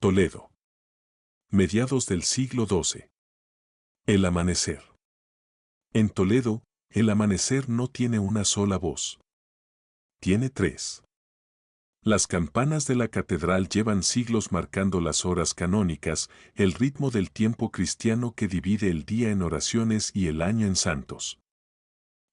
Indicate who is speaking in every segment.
Speaker 1: Toledo. Mediados del siglo XII. El amanecer. En Toledo, el amanecer no tiene una sola voz. Tiene tres. Las campanas de la catedral llevan siglos marcando las horas canónicas, el ritmo del tiempo cristiano que divide el día en oraciones y el año en santos.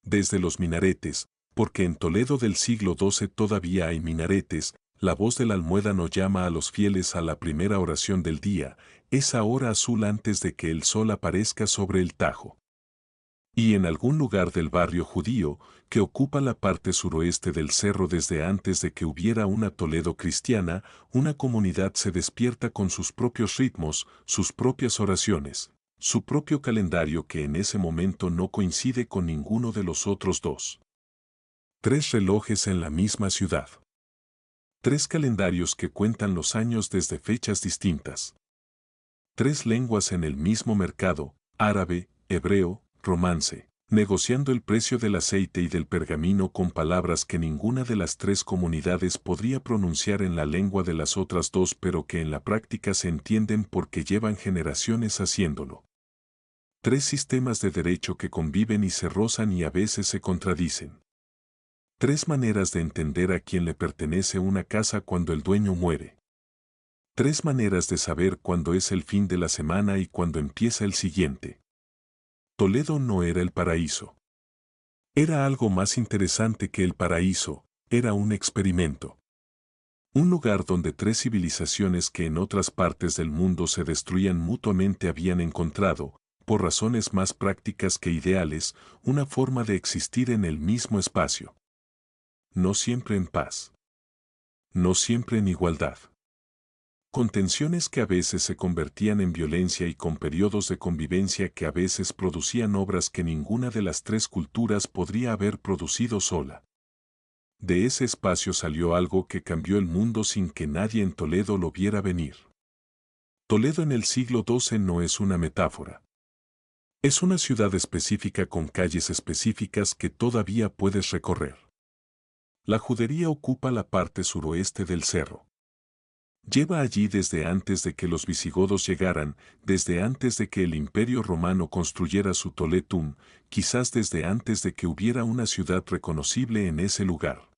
Speaker 1: Desde los minaretes, porque en Toledo del siglo XII todavía hay minaretes, la voz del almuédano llama a los fieles a la primera oración del día, esa hora azul antes de que el sol aparezca sobre el Tajo. Y en algún lugar del barrio judío, que ocupa la parte suroeste del cerro desde antes de que hubiera una Toledo cristiana, una comunidad se despierta con sus propios ritmos, sus propias oraciones, su propio calendario que en ese momento no coincide con ninguno de los otros dos. Tres relojes en la misma ciudad. Tres calendarios que cuentan los años desde fechas distintas. Tres lenguas en el mismo mercado, árabe, hebreo, romance, negociando el precio del aceite y del pergamino con palabras que ninguna de las tres comunidades podría pronunciar en la lengua de las otras dos, pero que en la práctica se entienden porque llevan generaciones haciéndolo. Tres sistemas de derecho que conviven y se rozan y a veces se contradicen. Tres maneras de entender a quién le pertenece una casa cuando el dueño muere. Tres maneras de saber cuándo es el fin de la semana y cuándo empieza el siguiente. Toledo no era el paraíso. Era algo más interesante que el paraíso, era un experimento. Un lugar donde tres civilizaciones que en otras partes del mundo se destruían mutuamente habían encontrado, por razones más prácticas que ideales, una forma de existir en el mismo espacio. No siempre en paz. No siempre en igualdad. Con tensiones que a veces se convertían en violencia y con periodos de convivencia que a veces producían obras que ninguna de las tres culturas podría haber producido sola. De ese espacio salió algo que cambió el mundo sin que nadie en Toledo lo viera venir. Toledo en el siglo XII no es una metáfora. Es una ciudad específica con calles específicas que todavía puedes recorrer. La judería ocupa la parte suroeste del cerro. Lleva allí desde antes de que los visigodos llegaran, desde antes de que el Imperio Romano construyera su Toletum, quizás desde antes de que hubiera una ciudad reconocible en ese lugar.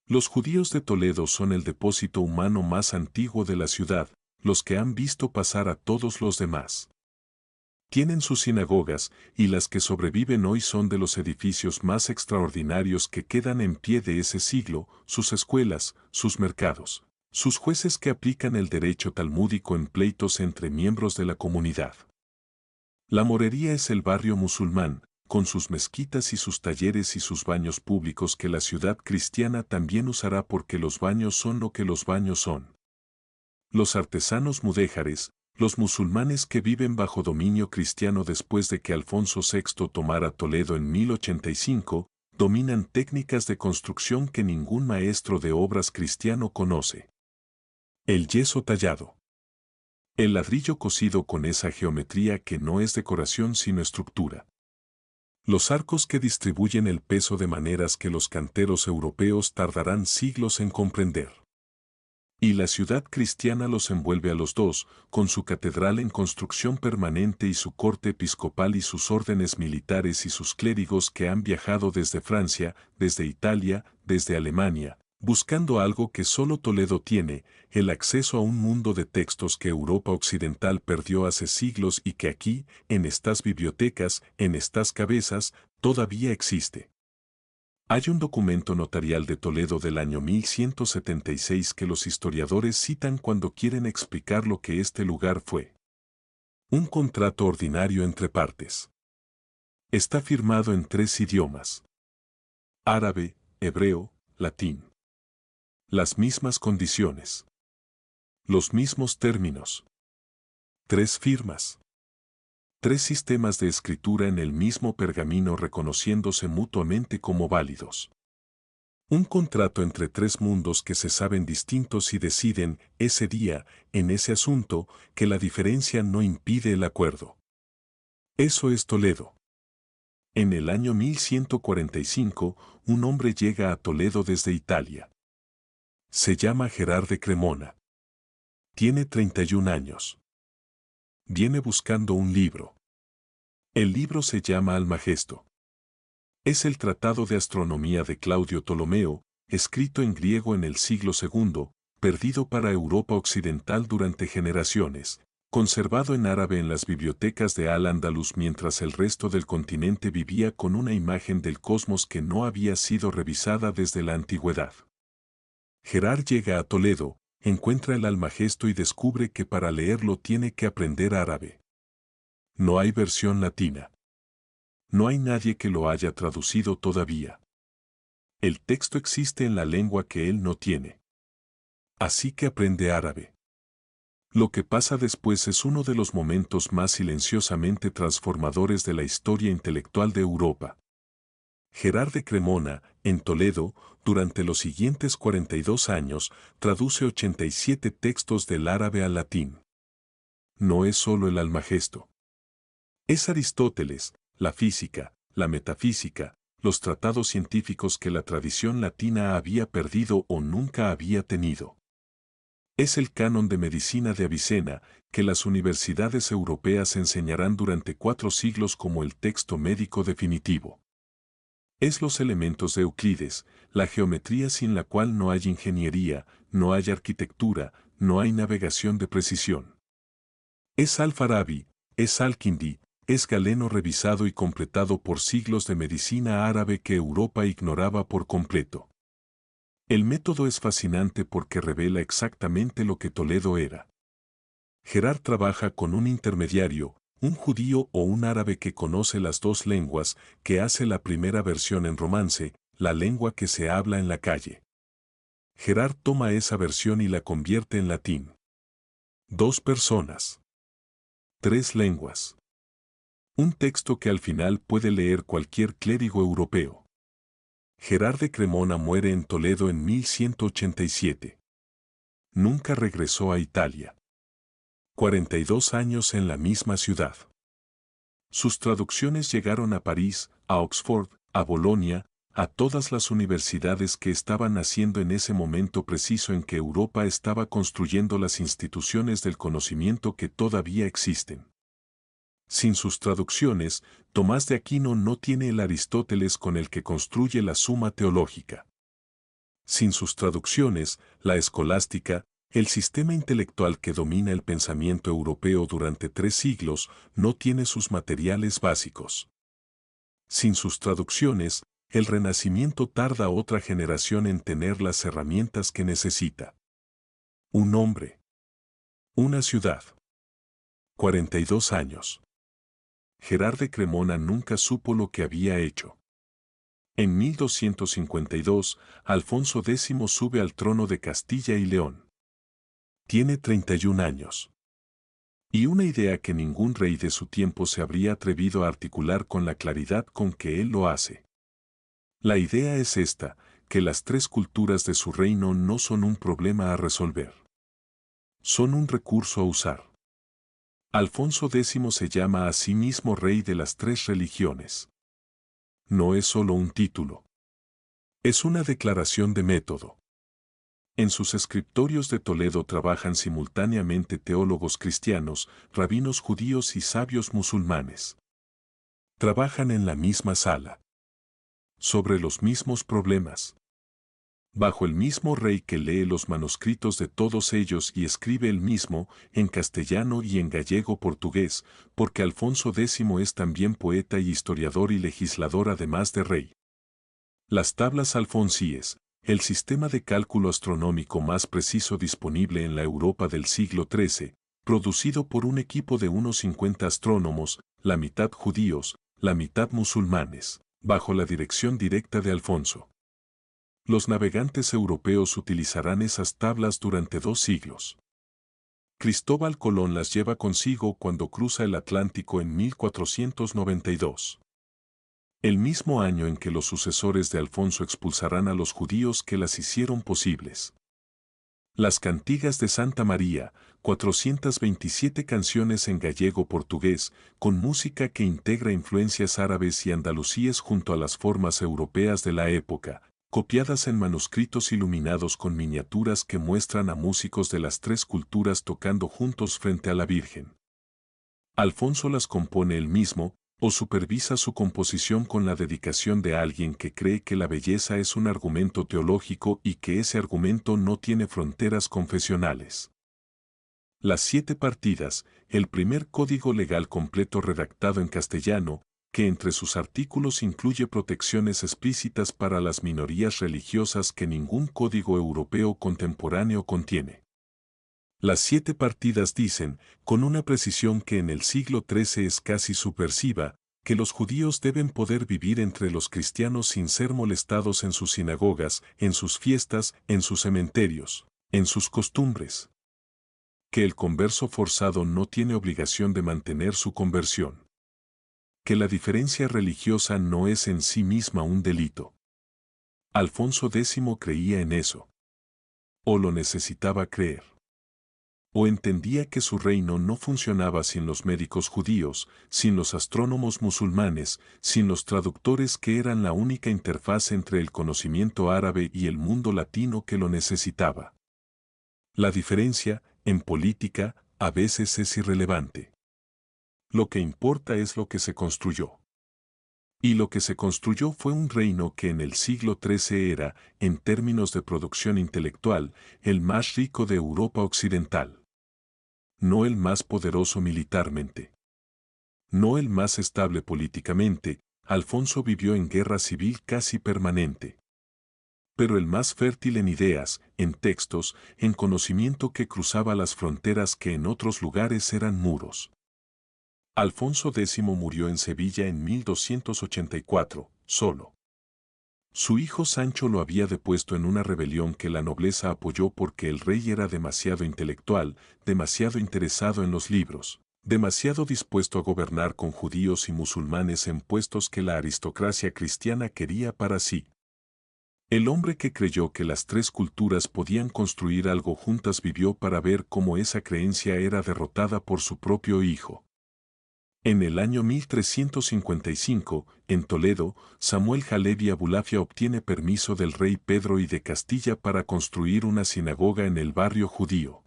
Speaker 1: Los judíos de Toledo son el depósito humano más antiguo de la ciudad, los que han visto pasar a todos los demás. Tienen sus sinagogas, y las que sobreviven hoy son de los edificios más extraordinarios que quedan en pie de ese siglo, sus escuelas, sus mercados. Sus jueces que aplican el derecho talmúdico en pleitos entre miembros de la comunidad. La Morería es el barrio musulmán, con sus mezquitas y sus talleres y sus baños públicos que la ciudad cristiana también usará porque los baños son lo que los baños son. Los artesanos mudéjares, los musulmanes que viven bajo dominio cristiano después de que Alfonso VI tomara Toledo en 1085, dominan técnicas de construcción que ningún maestro de obras cristiano conoce. El yeso tallado. El ladrillo cosido con esa geometría que no es decoración sino estructura. Los arcos que distribuyen el peso de maneras que los canteros europeos tardarán siglos en comprender. Y la ciudad cristiana los envuelve a los dos, con su catedral en construcción permanente y su corte episcopal y sus órdenes militares y sus clérigos que han viajado desde Francia, desde Italia, desde Alemania, buscando algo que solo Toledo tiene, el acceso a un mundo de textos que Europa Occidental perdió hace siglos y que aquí, en estas bibliotecas, en estas cabezas, todavía existe. Hay un documento notarial de Toledo del año 1176 que los historiadores citan cuando quieren explicar lo que este lugar fue. Un contrato ordinario entre partes. Está firmado en tres idiomas: árabe, hebreo, latín. Las mismas condiciones. Los mismos términos. Tres firmas. Tres sistemas de escritura en el mismo pergamino reconociéndose mutuamente como válidos. Un contrato entre tres mundos que se saben distintos y deciden, ese día, en ese asunto, que la diferencia no impide el acuerdo. Eso es Toledo. En el año 1145, un hombre llega a Toledo desde Italia. Se llama Gerard de Cremona. Tiene 31 años. Viene buscando un libro. El libro se llama Almagesto. Es el Tratado de Astronomía de Claudio Ptolomeo, escrito en griego en el siglo II, perdido para Europa Occidental durante generaciones, conservado en árabe en las bibliotecas de Al-Ándalus mientras el resto del continente vivía con una imagen del cosmos que no había sido revisada desde la antigüedad. Gerard llega a Toledo, encuentra el Almagesto y descubre que para leerlo tiene que aprender árabe. No hay versión latina. No hay nadie que lo haya traducido todavía. El texto existe en la lengua que él no tiene. Así que aprende árabe. Lo que pasa después es uno de los momentos más silenciosamente transformadores de la historia intelectual de Europa. Gerard de Cremona, en Toledo, durante los siguientes 42 años, traduce 87 textos del árabe al latín. No es solo el Almagesto. Es Aristóteles, la física, la metafísica, los tratados científicos que la tradición latina había perdido o nunca había tenido. Es el canon de medicina de Avicena, que las universidades europeas enseñarán durante 4 siglos como el texto médico definitivo. Es los elementos de Euclides, la geometría sin la cual no hay ingeniería, no hay arquitectura, no hay navegación de precisión. Es Al-Farabi, es Al-Kindi, es Galeno revisado y completado por siglos de medicina árabe que Europa ignoraba por completo. El método es fascinante porque revela exactamente lo que Toledo era. Gerard trabaja con un intermediario, un judío o un árabe que conoce las dos lenguas, que hace la primera versión en romance, la lengua que se habla en la calle. Gerard toma esa versión y la convierte en latín. 2 personas. 3 lenguas. Un texto que al final puede leer cualquier clérigo europeo. Gerard de Cremona muere en Toledo en 1187. Nunca regresó a Italia. 42 años en la misma ciudad. Sus traducciones llegaron a París, a Oxford, a Bolonia, a todas las universidades que estaban naciendo en ese momento preciso en que Europa estaba construyendo las instituciones del conocimiento que todavía existen. Sin sus traducciones, Tomás de Aquino no tiene el Aristóteles con el que construye la Suma Teológica. Sin sus traducciones, la escolástica, el sistema intelectual que domina el pensamiento europeo durante 3 siglos, no tiene sus materiales básicos. Sin sus traducciones, el Renacimiento tarda otra generación en tener las herramientas que necesita. Un hombre. Una ciudad. 42 años. Gerard de Cremona nunca supo lo que había hecho. En 1252, Alfonso X sube al trono de Castilla y León. Tiene 31 años. Y una idea que ningún rey de su tiempo se habría atrevido a articular con la claridad con que él lo hace. La idea es esta, que las 3 culturas de su reino no son un problema a resolver. Son un recurso a usar. Alfonso X se llama a sí mismo rey de las 3 religiones. No es solo un título. Es una declaración de método. En sus escritorios de Toledo trabajan simultáneamente teólogos cristianos, rabinos judíos y sabios musulmanes. Trabajan en la misma sala. Sobre los mismos problemas. Bajo el mismo rey que lee los manuscritos de todos ellos y escribe el mismo, en castellano y en gallego-portugués, porque Alfonso X es también poeta y historiador y legislador además de rey. Las tablas alfonsíes, el sistema de cálculo astronómico más preciso disponible en la Europa del siglo XIII, producido por un equipo de unos 50 astrónomos, la mitad judíos, la mitad musulmanes, bajo la dirección directa de Alfonso. Los navegantes europeos utilizarán esas tablas durante 2 siglos. Cristóbal Colón las lleva consigo cuando cruza el Atlántico en 1492. El mismo año en que los sucesores de Alfonso expulsarán a los judíos que las hicieron posibles. Las cantigas de Santa María, 427 canciones en gallego-portugués, con música que integra influencias árabes y andalusíes junto a las formas europeas de la época, copiadas en manuscritos iluminados con miniaturas que muestran a músicos de las tres culturas tocando juntos frente a la Virgen. Alfonso las compone él mismo, o supervisa su composición con la dedicación de alguien que cree que la belleza es un argumento teológico y que ese argumento no tiene fronteras confesionales. Las 7 partidas, el primer código legal completo redactado en castellano, que entre sus artículos incluye protecciones explícitas para las minorías religiosas que ningún código europeo contemporáneo contiene. Las 7 partidas dicen, con una precisión que en el siglo XIII es casi subversiva, que los judíos deben poder vivir entre los cristianos sin ser molestados en sus sinagogas, en sus fiestas, en sus cementerios, en sus costumbres. Que el converso forzado no tiene obligación de mantener su conversión. Que la diferencia religiosa no es en sí misma un delito. Alfonso X creía en eso. O lo necesitaba creer. O entendía que su reino no funcionaba sin los médicos judíos, sin los astrónomos musulmanes, sin los traductores que eran la única interfaz entre el conocimiento árabe y el mundo latino que lo necesitaba. La diferencia, en política, a veces es irrelevante. Lo que importa es lo que se construyó. Y lo que se construyó fue un reino que en el siglo XIII era, en términos de producción intelectual, el más rico de Europa occidental. No el más poderoso militarmente. No el más estable políticamente, Alfonso vivió en guerra civil casi permanente. Pero el más fértil en ideas, en textos, en conocimiento que cruzaba las fronteras que en otros lugares eran muros. Alfonso X murió en Sevilla en 1284, solo. Su hijo Sancho lo había depuesto en una rebelión que la nobleza apoyó porque el rey era demasiado intelectual, demasiado interesado en los libros, demasiado dispuesto a gobernar con judíos y musulmanes en puestos que la aristocracia cristiana quería para sí. El hombre que creyó que las tres culturas podían construir algo juntas vivió para ver cómo esa creencia era derrotada por su propio hijo. En el año 1355, en Toledo, Samuel Halevi Abulafia obtiene permiso del rey Pedro I de Castilla para construir una sinagoga en el barrio judío.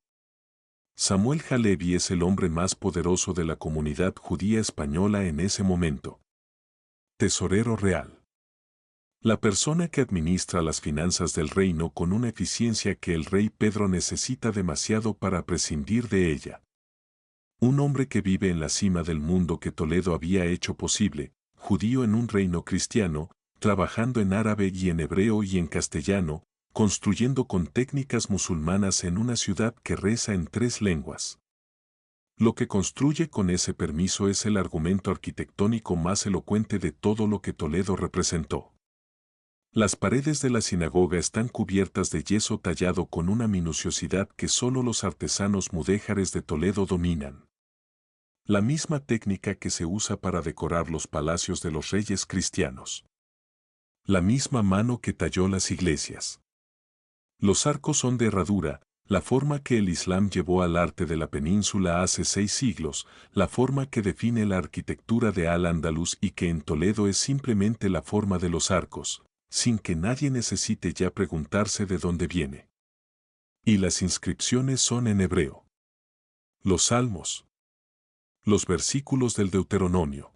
Speaker 1: Samuel Halevi es el hombre más poderoso de la comunidad judía española en ese momento. Tesorero real. La persona que administra las finanzas del reino con una eficiencia que el rey Pedro necesita demasiado para prescindir de ella. Un hombre que vive en la cima del mundo que Toledo había hecho posible, judío en un reino cristiano, trabajando en árabe y en hebreo y en castellano, construyendo con técnicas musulmanas en una ciudad que reza en 3 lenguas. Lo que construye con ese permiso es el argumento arquitectónico más elocuente de todo lo que Toledo representó. Las paredes de la sinagoga están cubiertas de yeso tallado con una minuciosidad que solo los artesanos mudéjares de Toledo dominan. La misma técnica que se usa para decorar los palacios de los reyes cristianos. La misma mano que talló las iglesias. Los arcos son de herradura, la forma que el Islam llevó al arte de la península hace 6 siglos, la forma que define la arquitectura de Al-Ándalus y que en Toledo es simplemente la forma de los arcos, sin que nadie necesite ya preguntarse de dónde viene. Y las inscripciones son en hebreo. Los salmos. Los versículos del Deuteronomio.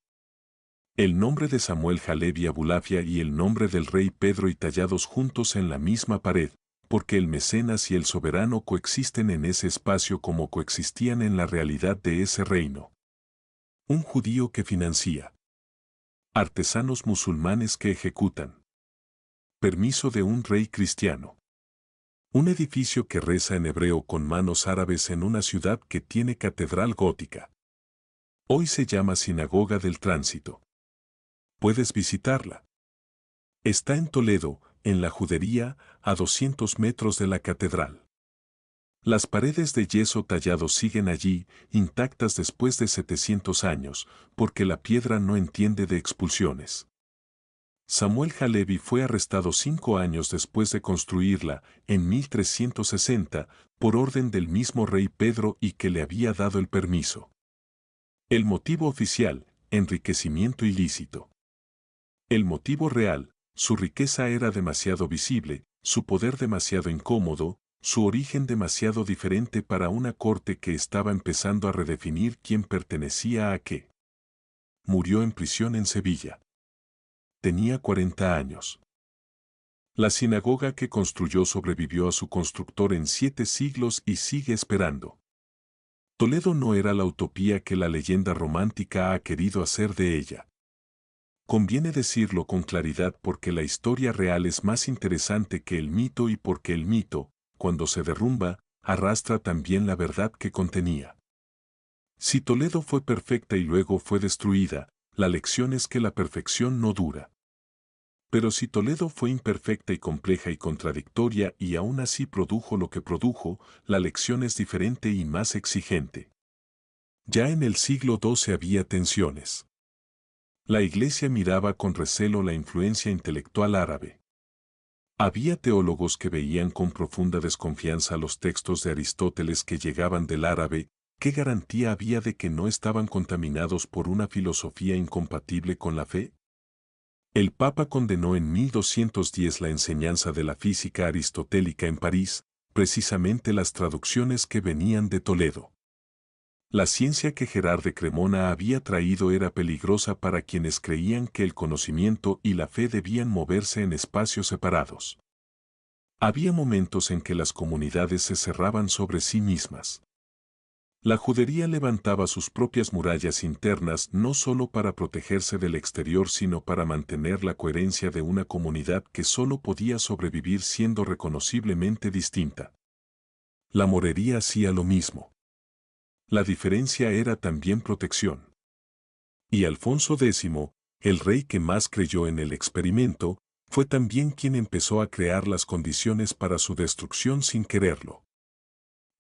Speaker 1: El nombre de Samuel Halevi Abulafia y el nombre del rey Pedro y tallados juntos en la misma pared, porque el mecenas y el soberano coexisten en ese espacio como coexistían en la realidad de ese reino. Un judío que financia. Artesanos musulmanes que ejecutan. Permiso de un rey cristiano. Un edificio que reza en hebreo con manos árabes en una ciudad que tiene catedral gótica. Hoy se llama Sinagoga del Tránsito. Puedes visitarla. Está en Toledo, en la Judería, a 200 metros de la catedral. Las paredes de yeso tallado siguen allí, intactas después de 700 años, porque la piedra no entiende de expulsiones. Samuel Halevi fue arrestado 5 años después de construirla, en 1360, por orden del mismo rey Pedro y que le había dado el permiso. El motivo oficial, enriquecimiento ilícito. El motivo real, Su riqueza era demasiado visible, su poder demasiado incómodo, su origen demasiado diferente para una corte que estaba empezando a redefinir quién pertenecía a qué. Murió en prisión en Sevilla. Tenía 40 años. La sinagoga que construyó sobrevivió a su constructor en 7 siglos y sigue esperando. Toledo no era la utopía que la leyenda romántica ha querido hacer de ella. Conviene decirlo con claridad porque la historia real es más interesante que el mito y porque el mito, cuando se derrumba, arrastra también la verdad que contenía. Si Toledo fue perfecta y luego fue destruida, la lección es que la perfección no dura. Pero si Toledo fue imperfecta y compleja y contradictoria y aún así produjo lo que produjo, la lección es diferente y más exigente. Ya en el siglo XII había tensiones. La Iglesia miraba con recelo la influencia intelectual árabe. Había teólogos que veían con profunda desconfianza los textos de Aristóteles que llegaban del árabe. ¿Qué garantía había de que no estaban contaminados por una filosofía incompatible con la fe? El Papa condenó en 1210 la enseñanza de la física aristotélica en París, precisamente las traducciones que venían de Toledo. La ciencia que Gerard de Cremona había traído era peligrosa para quienes creían que el conocimiento y la fe debían moverse en espacios separados. Había momentos en que las comunidades se cerraban sobre sí mismas. La judería levantaba sus propias murallas internas no solo para protegerse del exterior sino para mantener la coherencia de una comunidad que solo podía sobrevivir siendo reconociblemente distinta. La morería hacía lo mismo. La diferencia era también protección. Y Alfonso X, el rey que más creyó en el experimento, fue también quien empezó a crear las condiciones para su destrucción sin quererlo.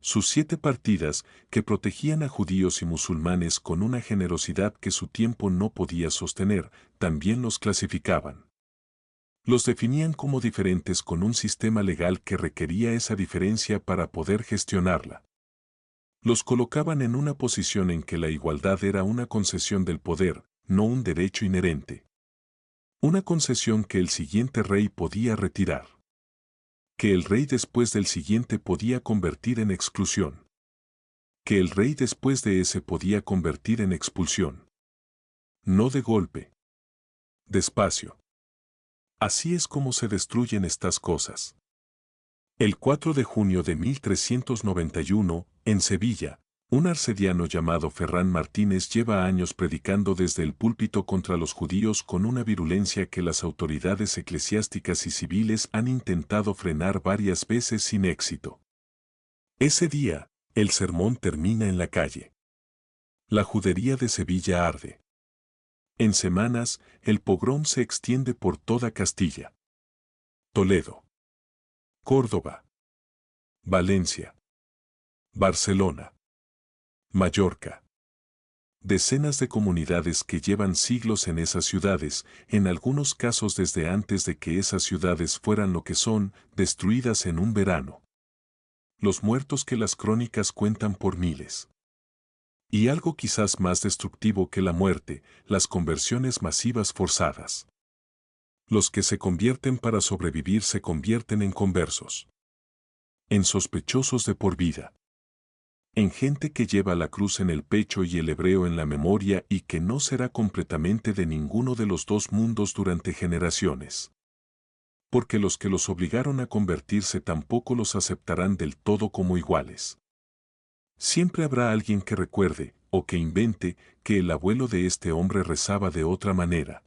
Speaker 1: Sus 7 partidas, que protegían a judíos y musulmanes con una generosidad que su tiempo no podía sostener, también los clasificaban. Los definían como diferentes con un sistema legal que requería esa diferencia para poder gestionarla. Los colocaban en una posición en que la igualdad era una concesión del poder, no un derecho inherente. Una concesión que el siguiente rey podía retirar. Que el rey después del siguiente podía convertir en exclusión. Que el rey después de ese podía convertir en expulsión. No de golpe. Despacio. Así es como se destruyen estas cosas. El 4 de junio de 1391, en Sevilla, un arcediano llamado Ferrán Martínez lleva años predicando desde el púlpito contra los judíos con una virulencia que las autoridades eclesiásticas y civiles han intentado frenar varias veces sin éxito. Ese día, el sermón termina en la calle. La judería de Sevilla arde. En semanas, el pogrom se extiende por toda Castilla. Toledo, Córdoba, Valencia, Barcelona, Mallorca. Decenas de comunidades que llevan siglos en esas ciudades, en algunos casos desde antes de que esas ciudades fueran lo que son, destruidas en un verano. Los muertos que las crónicas cuentan por miles. Y algo quizás más destructivo que la muerte, las conversiones masivas forzadas. Los que se convierten para sobrevivir se convierten en conversos. En sospechosos de por vida. En gente que lleva la cruz en el pecho y el hebreo en la memoria y que no será completamente de ninguno de los dos mundos durante generaciones. Porque los que los obligaron a convertirse tampoco los aceptarán del todo como iguales. Siempre habrá alguien que recuerde, o que invente, que el abuelo de este hombre rezaba de otra manera.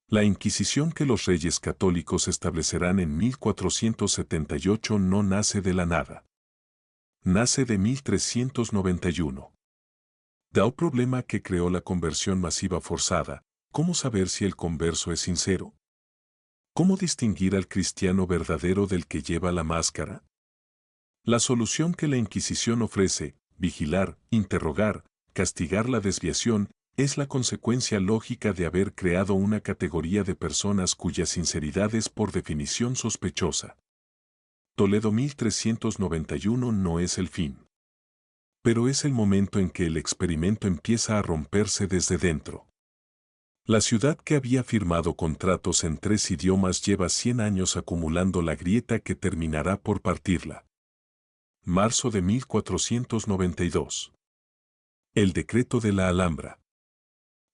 Speaker 1: La Inquisición que los reyes católicos establecerán en 1478 no nace de la nada. Nace de 1391. Da un problema que creó la conversión masiva forzada. ¿Cómo saber si el converso es sincero? ¿Cómo distinguir al cristiano verdadero del que lleva la máscara? La solución que la Inquisición ofrece, vigilar, interrogar, castigar la desviación, es la consecuencia lógica de haber creado una categoría de personas cuya sinceridad es por definición sospechosa. Toledo 1391 no es el fin. Pero es el momento en que el experimento empieza a romperse desde dentro. La ciudad que había firmado contratos en 3 idiomas lleva 100 años acumulando la grieta que terminará por partirla. Marzo de 1492. El decreto de la Alhambra.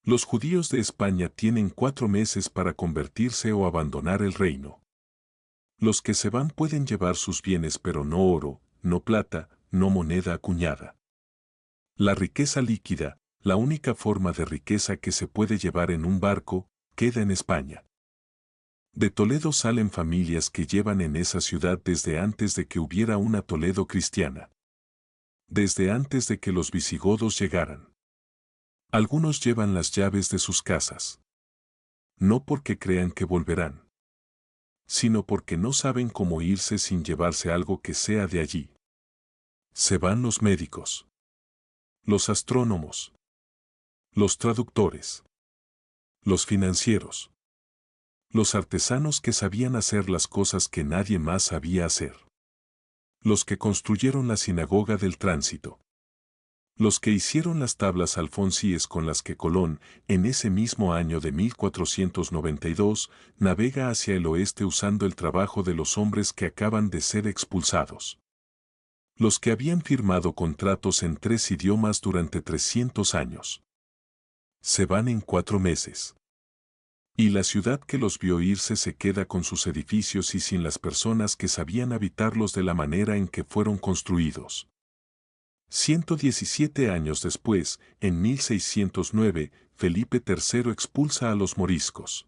Speaker 1: Los judíos de España tienen 4 meses para convertirse o abandonar el reino. Los que se van pueden llevar sus bienes pero no oro, no plata, no moneda acuñada. La riqueza líquida, la única forma de riqueza que se puede llevar en un barco, queda en España. De Toledo salen familias que llevan en esa ciudad desde antes de que hubiera una Toledo cristiana. Desde antes de que los visigodos llegaran. Algunos llevan las llaves de sus casas. No porque crean que volverán, sino porque no saben cómo irse sin llevarse algo que sea de allí. Se van los médicos, los astrónomos, los traductores, los financieros, los artesanos que sabían hacer las cosas que nadie más sabía hacer, los que construyeron la sinagoga del tránsito, los que hicieron las tablas alfonsíes con las que Colón, en ese mismo año de 1492, navega hacia el oeste usando el trabajo de los hombres que acaban de ser expulsados. Los que habían firmado contratos en 3 idiomas durante 300 años. Se van en 4 meses. Y la ciudad que los vio irse se queda con sus edificios y sin las personas que sabían habitarlos de la manera en que fueron construidos. 117 años después, en 1609, Felipe III expulsa a los moriscos.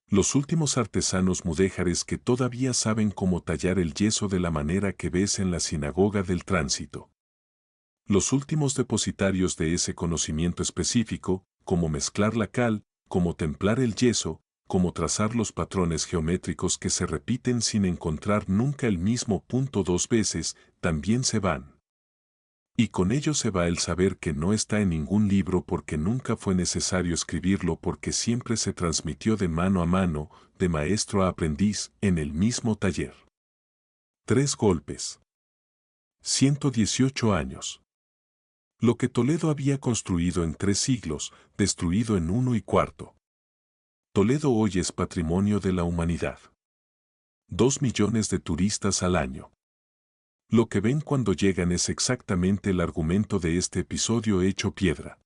Speaker 1: Los últimos artesanos mudéjares que todavía saben cómo tallar el yeso de la manera que ves en la sinagoga del tránsito. Los últimos depositarios de ese conocimiento específico, cómo mezclar la cal, cómo templar el yeso, cómo trazar los patrones geométricos que se repiten sin encontrar nunca el mismo punto 2 veces, también se van. Y con ello se va el saber que no está en ningún libro porque nunca fue necesario escribirlo porque siempre se transmitió de mano a mano, de maestro a aprendiz, en el mismo taller. 3 golpes. 118 años. Lo que Toledo había construido en 3 siglos, destruido en 1 y cuarto. Toledo hoy es patrimonio de la humanidad. 2 millones de turistas al año. Lo que ven cuando llegan es exactamente el argumento de este episodio hecho piedra.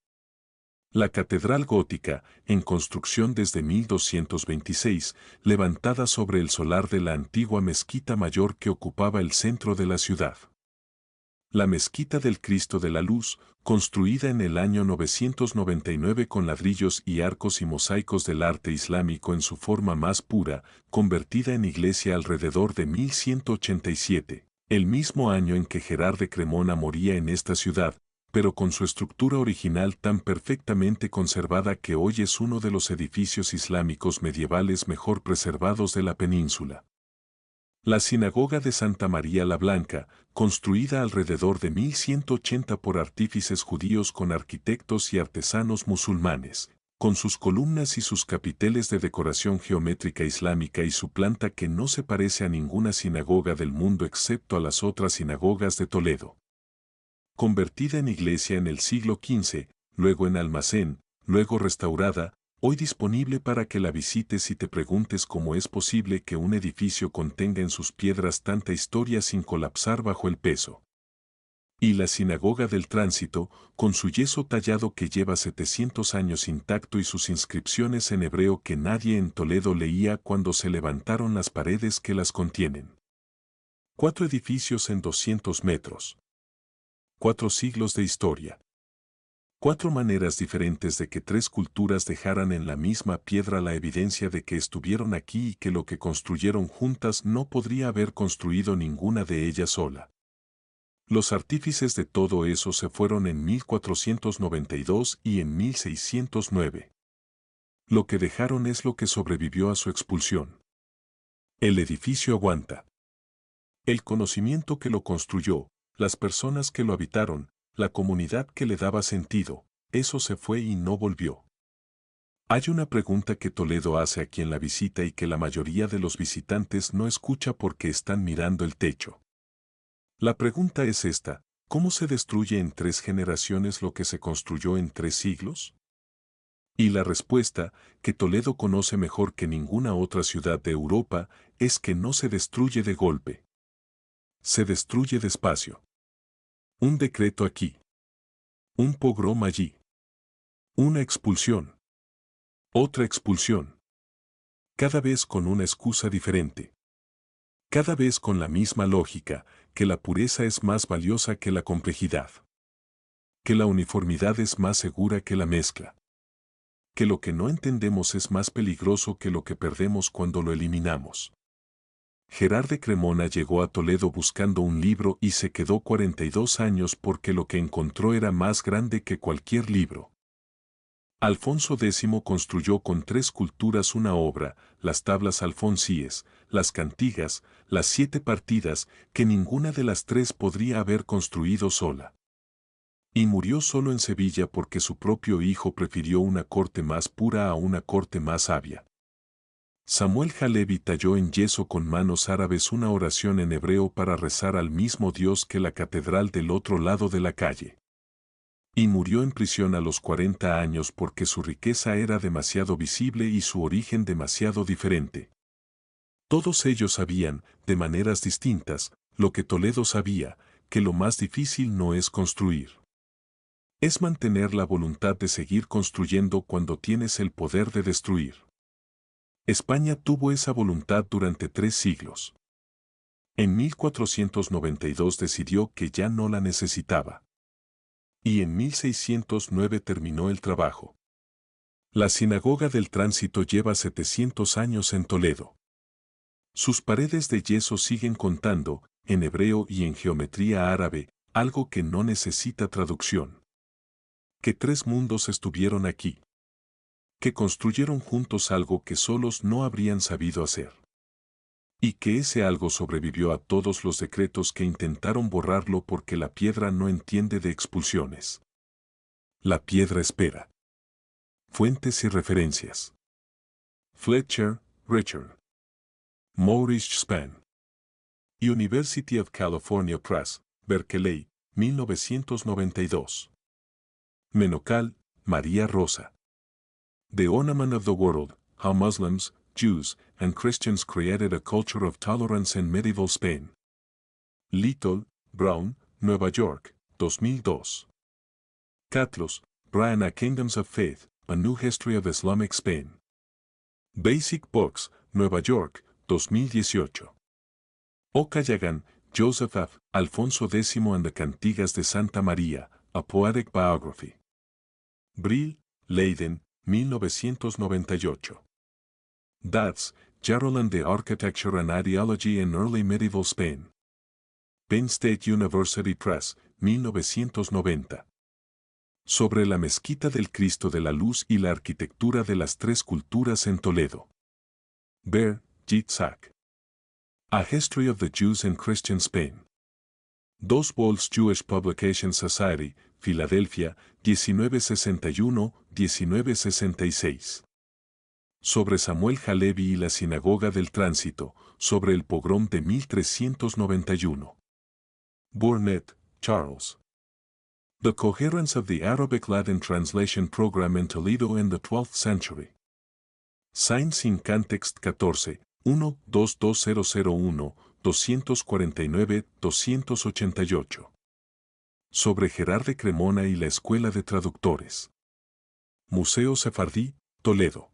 Speaker 1: La catedral gótica, en construcción desde 1226, levantada sobre el solar de la antigua mezquita mayor que ocupaba el centro de la ciudad. La mezquita del Cristo de la Luz, construida en el año 999 con ladrillos y arcos y mosaicos del arte islámico en su forma más pura, convertida en iglesia alrededor de 1187. El mismo año en que Gerard de Cremona moría en esta ciudad, pero con su estructura original tan perfectamente conservada que hoy es uno de los edificios islámicos medievales mejor preservados de la península. La sinagoga de Santa María la Blanca, construida alrededor de 1180 por artífices judíos con arquitectos y artesanos musulmanes, con sus columnas y sus capiteles de decoración geométrica islámica y su planta que no se parece a ninguna sinagoga del mundo excepto a las otras sinagogas de Toledo. Convertida en iglesia en el siglo XV, luego en almacén, luego restaurada, hoy disponible para que la visites y te preguntes cómo es posible que un edificio contenga en sus piedras tanta historia sin colapsar bajo el peso. Y la sinagoga del tránsito, con su yeso tallado que lleva 700 años intacto y sus inscripciones en hebreo que nadie en Toledo leía cuando se levantaron las paredes que las contienen. 4 edificios en 200 metros. 4 siglos de historia. 4 maneras diferentes de que 3 culturas dejaran en la misma piedra la evidencia de que estuvieron aquí y que lo que construyeron juntas no podría haber construido ninguna de ellas sola. Los artífices de todo eso se fueron en 1492 y en 1609. Lo que dejaron es lo que sobrevivió a su expulsión. El edificio aguanta. El conocimiento que lo construyó, las personas que lo habitaron, la comunidad que le daba sentido, eso se fue y no volvió. Hay una pregunta que Toledo hace a quien la visita y que la mayoría de los visitantes no escucha porque están mirando el techo. La pregunta es esta: ¿cómo se destruye en 3 generaciones lo que se construyó en 3 siglos? Y la respuesta, que Toledo conoce mejor que ninguna otra ciudad de Europa, es que no se destruye de golpe. Se destruye despacio. Un decreto aquí. Un pogrom allí. Una expulsión. Otra expulsión. Cada vez con una excusa diferente. Cada vez con la misma lógica, que la pureza es más valiosa que la complejidad. Que la uniformidad es más segura que la mezcla. Que lo que no entendemos es más peligroso que lo que perdemos cuando lo eliminamos. Gerard de Cremona llegó a Toledo buscando un libro y se quedó 42 años porque lo que encontró era más grande que cualquier libro. Alfonso X construyó con 3 culturas una obra, las tablas alfonsíes, las cantigas, las 7 partidas, que ninguna de las 3 podría haber construido sola. Y murió solo en Sevilla porque su propio hijo prefirió una corte más pura a una corte más sabia. Samuel Halevi talló en yeso con manos árabes una oración en hebreo para rezar al mismo Dios que la catedral del otro lado de la calle. Y murió en prisión a los 40 años porque su riqueza era demasiado visible y su origen demasiado diferente. Todos ellos sabían, de maneras distintas, lo que Toledo sabía, que lo más difícil no es construir. Es mantener la voluntad de seguir construyendo cuando tienes el poder de destruir. España tuvo esa voluntad durante 3 siglos. En 1492 decidió que ya no la necesitaba. Y en 1609 terminó el trabajo. La Sinagoga del Tránsito lleva 700 años en Toledo. Sus paredes de yeso siguen contando, en hebreo y en geometría árabe, algo que no necesita traducción. Que 3 mundos estuvieron aquí. Que construyeron juntos algo que solos no habrían sabido hacer. Y que ese algo sobrevivió a todos los decretos que intentaron borrarlo porque la piedra no entiende de expulsiones. La piedra espera. Fuentes y referencias. Fletcher, Richard. Maurice Span. University of California Press, Berkeley, 1992. Menocal, María Rosa. The Ornament of the World, How Muslims, Jews, and Christians Created a Culture of Tolerance in Medieval Spain. Little, Brown, Nueva York, 2002. Catlos, Brian. A Kingdoms of Faith, A New History of Islamic Spain. Basic Books, Nueva York, 2018. Ocallagan, Joseph F. Alfonso X and the Cantigas de Santa María, A Poetic Biography. Brill, Leiden, 1998. Dodds, Gerald and the Architecture and Ideology in Early Medieval Spain. Penn State University Press, 1990. Sobre la Mezquita del Cristo de la Luz y la arquitectura de las 3 culturas en Toledo. Bear, Yitzhak. A History of the Jews in Christian Spain. Dos Walls Jewish Publication Society, Filadelfia, 1961-1966. Sobre Samuel Halevi y la Sinagoga del Tránsito, sobre el pogrom de 1391. Burnett, Charles. The Coherence of the Arabic-Latin Translation Program in Toledo in the 12th Century. Science in Context 14, 1-22001, 249-288. Sobre Gerard de Cremona y la Escuela de Traductores. Museo Sefardí, Toledo.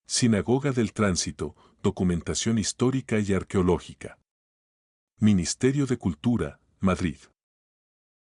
Speaker 1: Sinagoga del Tránsito, Documentación Histórica y Arqueológica. Ministerio de Cultura, Madrid.